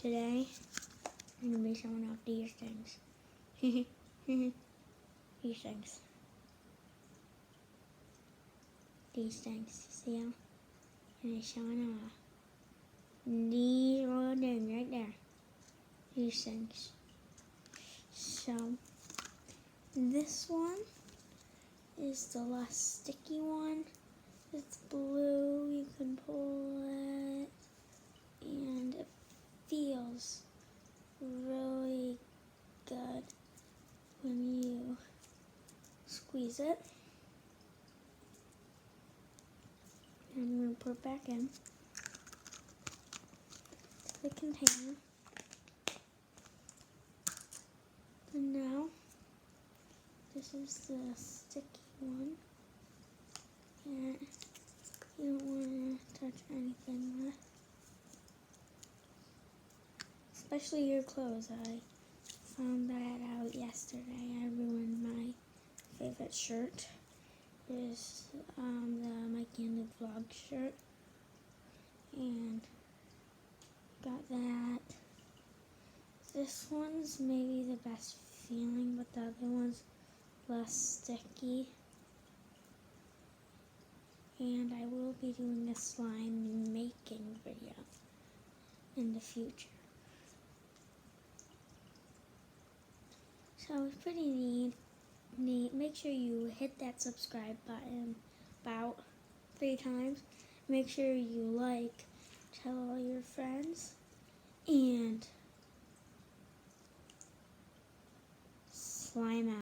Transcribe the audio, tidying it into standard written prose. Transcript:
Today, I'm going to be showing off these things. These things. These things. See how? And it's showing off. These little things right there. These things. So, this one is the less sticky one. It's blue. You can pull it. And it feels really good when you squeeze it. I'm going to put it back in the container. And now, this is the sticky one. And you don't want to touch anything with. Especially your clothes. I found that out yesterday. I ruined my favorite shirt. Is the Mikey and the Vlog shirt. And got that. This one's maybe the best feeling, but the other one's less sticky. And I will be doing a slime making video in the future. So it's pretty neat. Make sure you hit that subscribe button about 3 times. Make sure you like, tell all your friends, and slime out.